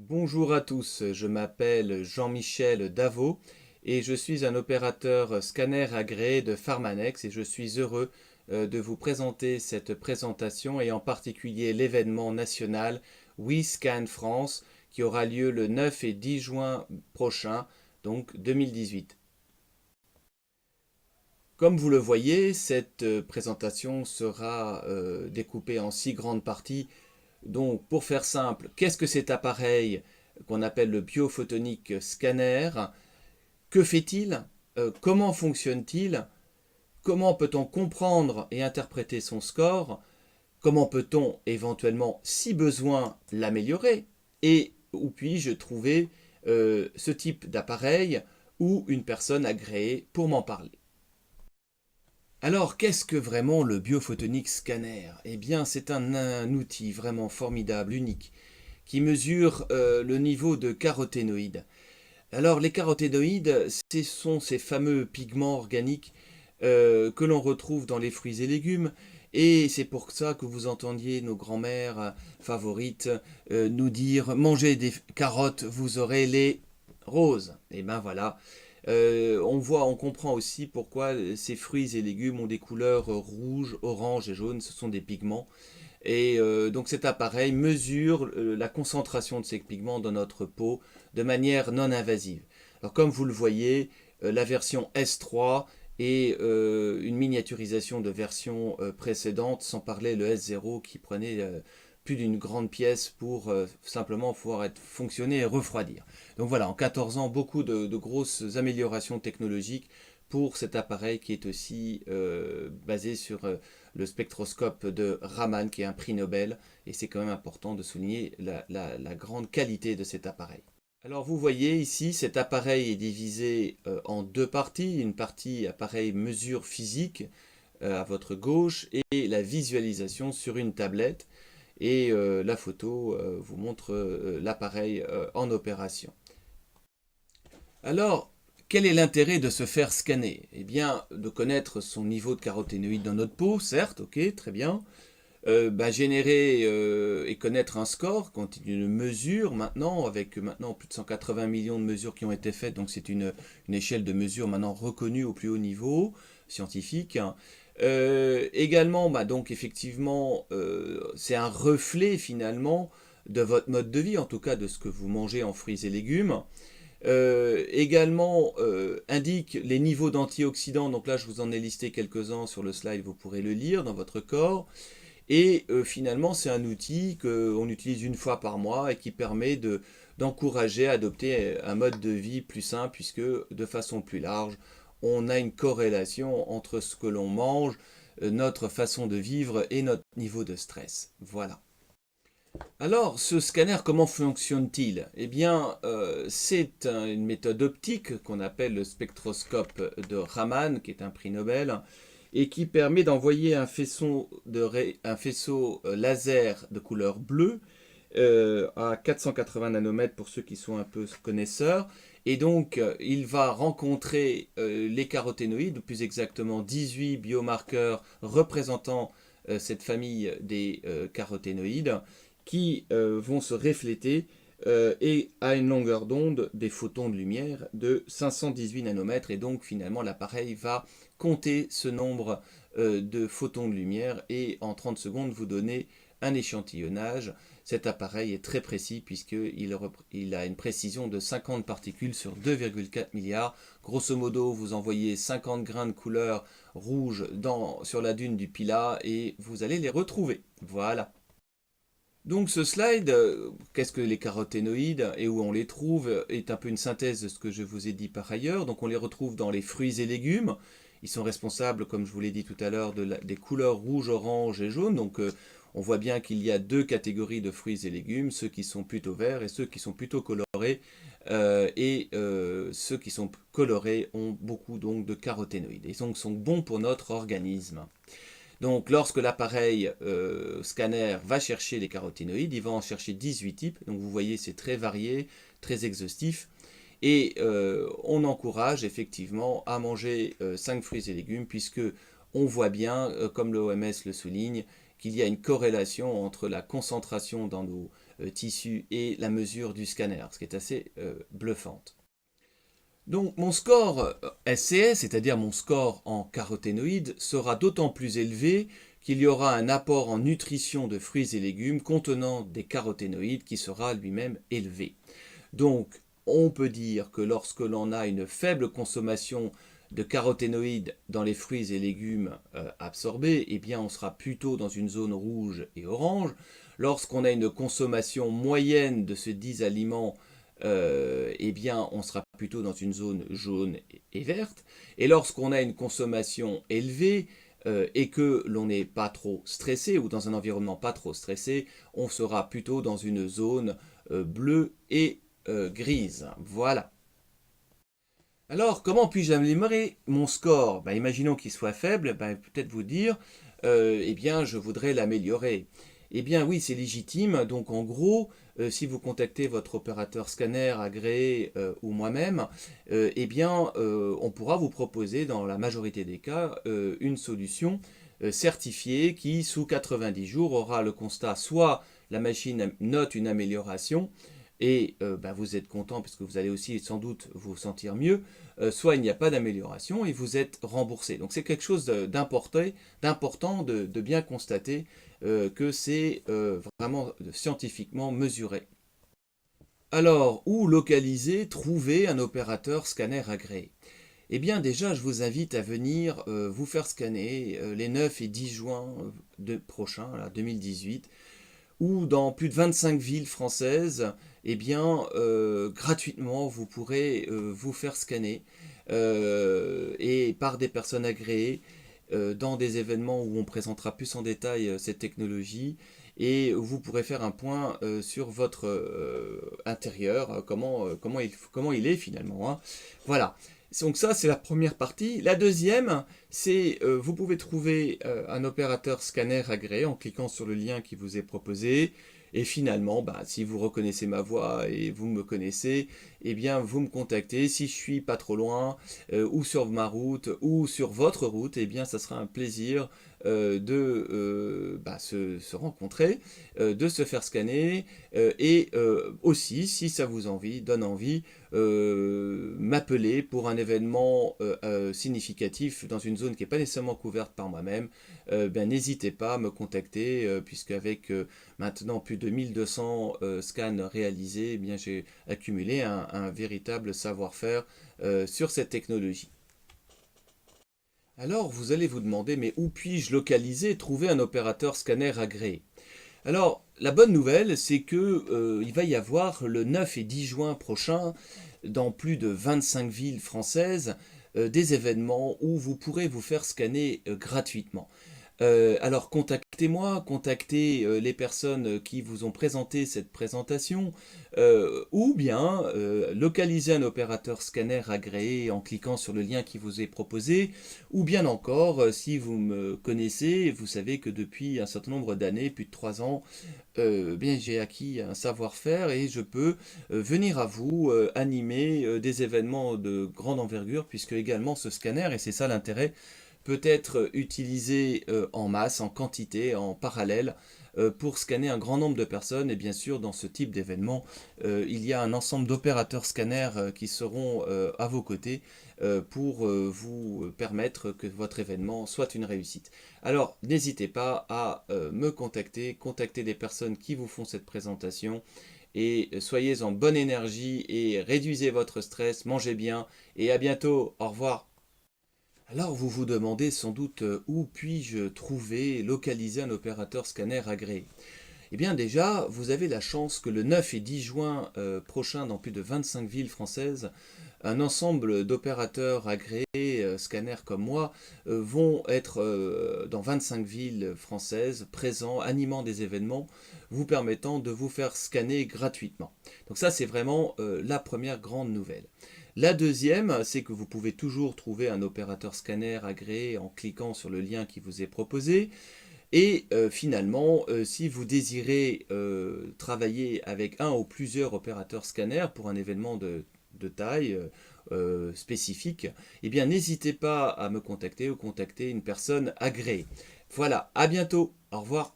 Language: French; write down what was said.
Bonjour à tous, je m'appelle Jean-Michel Davot et je suis un opérateur scanner agréé de Pharmanex et je suis heureux de vous présenter cette présentation et en particulier l'événement national WeScan France qui aura lieu le 9 et 10 juin prochain, donc 2018. Comme vous le voyez, cette présentation sera découpée en 6 grandes parties. Donc, pour faire simple, qu'est-ce que cet appareil qu'on appelle le biophotonique scanner? Que fait-il? Comment fonctionne-t-il? Comment peut-on comprendre et interpréter son score? Comment peut-on éventuellement, si besoin, l'améliorer? Et où puis-je trouver ce type d'appareil ou une personne agréée pour m'en parler? Alors, qu'est-ce que vraiment le biophotonique scanner? Eh bien, c'est un outil vraiment formidable, unique, qui mesure le niveau de caroténoïdes. Alors, les caroténoïdes, ce sont ces fameux pigments organiques que l'on retrouve dans les fruits et légumes. Et c'est pour ça que vous entendiez nos grands-mères favorites nous dire mangez des carottes, vous aurez les roses. Et ben voilà, on comprend aussi pourquoi ces fruits et légumes ont des couleurs rouges, orange et jaune. Ce sont des pigments. Et donc cet appareil mesure la concentration de ces pigments dans notre peau de manière non invasive. Alors comme vous le voyez, la version S3 et une miniaturisation de versions précédentes, sans parler le S0 qui prenait plus d'une grande pièce pour simplement pouvoir fonctionner et refroidir. Donc voilà, en 14 ans, beaucoup de grosses améliorations technologiques pour cet appareil qui est aussi basé sur le spectroscope de Raman, qui est un prix Nobel, et c'est quand même important de souligner la grande qualité de cet appareil. Alors vous voyez ici, cet appareil est divisé en deux parties. Une partie appareil mesure physique à votre gauche et la visualisation sur une tablette. Et la photo vous montre l'appareil en opération. Alors, quel est l'intérêt de se faire scanner? Eh bien, de connaître son niveau de caroténoïdes dans notre peau, certes, ok, très bien. Générer et connaître un score, quand il y a une mesure maintenant, avec maintenant plus de 180 millions de mesures qui ont été faites, donc c'est une échelle de mesure maintenant reconnue au plus haut niveau scientifique. Également, donc effectivement, c'est un reflet finalement de votre mode de vie, en tout cas de ce que vous mangez en fruits et légumes. Également indique les niveaux d'antioxydants, donc là je vous en ai listé quelques-uns sur le slide, vous pourrez le lire dans votre corps. Et finalement, c'est un outil qu'on utilise une fois par mois et qui permet d'encourager à adopter un mode de vie plus sain, puisque de façon plus large, on a une corrélation entre ce que l'on mange, notre façon de vivre et notre niveau de stress. Voilà. Alors, ce scanner, comment fonctionne-t-il? Eh bien, c'est une méthode optique qu'on appelle le spectroscope de Raman, qui est un prix Nobel, et qui permet d'envoyer un faisceau laser de couleur bleue à 480 nanomètres pour ceux qui sont un peu connaisseurs. Et donc, il va rencontrer les caroténoïdes, ou plus exactement 18 biomarqueurs représentant cette famille des caroténoïdes, qui vont se refléter et à une longueur d'onde des photons de lumière de 518 nanomètres. Et donc, finalement, l'appareil va compter ce nombre de photons de lumière et en 30 secondes vous donner un échantillonnage. Cet appareil est très précis puisqu'il a une précision de 50 particules sur 2,4 milliards. Grosso modo, vous envoyez 50 grains de couleur rouge sur la dune du Pilat et vous allez les retrouver. Voilà. Donc ce slide, qu'est-ce que les caroténoïdes et où on les trouve, est un peu une synthèse de ce que je vous ai dit par ailleurs. Donc on les retrouve dans les fruits et légumes. Ils sont responsables, comme je vous l'ai dit tout à l'heure, des couleurs rouge, orange et jaune. Donc on voit bien qu'il y a deux catégories de fruits et légumes, ceux qui sont plutôt verts et ceux qui sont plutôt colorés. Ceux qui sont colorés ont beaucoup donc de caroténoïdes et donc sont bons pour notre organisme. Donc lorsque l'appareil scanner va chercher les caroténoïdes, il va en chercher 18 types. Donc vous voyez, c'est très varié, très exhaustif. Et on encourage effectivement à manger 5 fruits et légumes puisque on voit bien, comme l'OMS le souligne, qu'il y a une corrélation entre la concentration dans nos tissu et la mesure du scanner, ce qui est assez bluffante. Donc mon score SCS, c'est-à-dire mon score en caroténoïdes, sera d'autant plus élevé qu'il y aura un apport en nutrition de fruits et légumes contenant des caroténoïdes qui sera lui-même élevé. Donc on peut dire que lorsque l'on a une faible consommation de caroténoïdes dans les fruits et légumes absorbés, eh bien on sera plutôt dans une zone rouge et orange. Lorsqu'on a une consommation moyenne de ces 10 aliments, eh bien on sera plutôt dans une zone jaune et verte. Et lorsqu'on a une consommation élevée et que l'on n'est pas trop stressé ou dans un environnement pas trop stressé, on sera plutôt dans une zone bleue et grise. Voilà. Alors, comment puis-je améliorer mon score? Imaginons qu'il soit faible, peut-être vous dire, eh bien, je voudrais l'améliorer. Eh bien, oui, c'est légitime. Donc, en gros, si vous contactez votre opérateur scanner agréé ou moi-même, eh bien, on pourra vous proposer, dans la majorité des cas, une solution certifiée qui, sous 90 jours, aura le constat soit la machine note une amélioration, et vous êtes content parce que vous allez aussi sans doute vous sentir mieux, soit il n'y a pas d'amélioration et vous êtes remboursé. Donc c'est quelque chose d'important de bien constater que c'est vraiment scientifiquement mesuré. Alors, où localiser, trouver un opérateur scanner agréé? Eh bien déjà, je vous invite à venir vous faire scanner les 9 et 10 juin prochains, là, 2018, ou dans plus de 25 villes françaises, eh bien, gratuitement, vous pourrez vous faire scanner et par des personnes agréées dans des événements où on présentera plus en détail cette technologie et vous pourrez faire un point sur votre intérieur, comment il est finalement. Hein. Voilà. Donc ça, c'est la première partie. La deuxième, c'est vous pouvez trouver un opérateur scanner agréé en cliquant sur le lien qui vous est proposé. Et finalement, si vous reconnaissez ma voix et vous me connaissez, eh bien, vous me contactez. Si je suis pas trop loin, ou sur ma route, ou sur votre route, eh bien, ça sera un plaisir de se rencontrer, de se faire scanner, et aussi, si ça vous donne envie, m'appeler pour un événement significatif dans une zone qui n'est pas nécessairement couverte par moi-même, n'hésitez pas à me contacter, puisque avec maintenant plus de 1200 scans réalisés, eh bien, j'ai accumulé un véritable savoir-faire sur cette technologie. Alors vous allez vous demander, mais où puis-je localiser et trouver un opérateur scanner agréé? Alors, la bonne nouvelle, c'est que il va y avoir le 9 et 10 juin prochain, dans plus de 25 villes françaises, des événements où vous pourrez vous faire scanner gratuitement. Alors contactez-moi, contactez les personnes qui vous ont présenté cette présentation, ou bien localisez un opérateur scanner agréé en cliquant sur le lien qui vous est proposé, ou bien encore, si vous me connaissez, vous savez que depuis un certain nombre d'années, plus de 3 ans, bien j'ai acquis un savoir-faire et je peux venir à vous animer des événements de grande envergure, puisque également ce scanner, et c'est ça l'intérêt, peut être utilisé en masse, en quantité, en parallèle, pour scanner un grand nombre de personnes. Et bien sûr, dans ce type d'événement, il y a un ensemble d'opérateurs scanners qui seront à vos côtés pour vous permettre que votre événement soit une réussite. Alors, n'hésitez pas à me contacter, contacter des personnes qui vous font cette présentation. Et soyez en bonne énergie et réduisez votre stress, mangez bien et à bientôt. Au revoir. Alors vous vous demandez sans doute où puis-je trouver, localiser un opérateur scanner agréé. Eh bien déjà, vous avez la chance que le 9 et 10 juin prochain, dans plus de 25 villes françaises, un ensemble d'opérateurs agréés, scanners comme moi, vont être dans 25 villes françaises, présents, animant des événements, vous permettant de vous faire scanner gratuitement. Donc ça, c'est vraiment la première grande nouvelle. La deuxième, c'est que vous pouvez toujours trouver un opérateur scanner agréé en cliquant sur le lien qui vous est proposé. Et finalement, si vous désirez travailler avec un ou plusieurs opérateurs scanners pour un événement de taille spécifique, eh bien n'hésitez pas à me contacter ou contacter une personne agréée. Voilà, à bientôt, au revoir.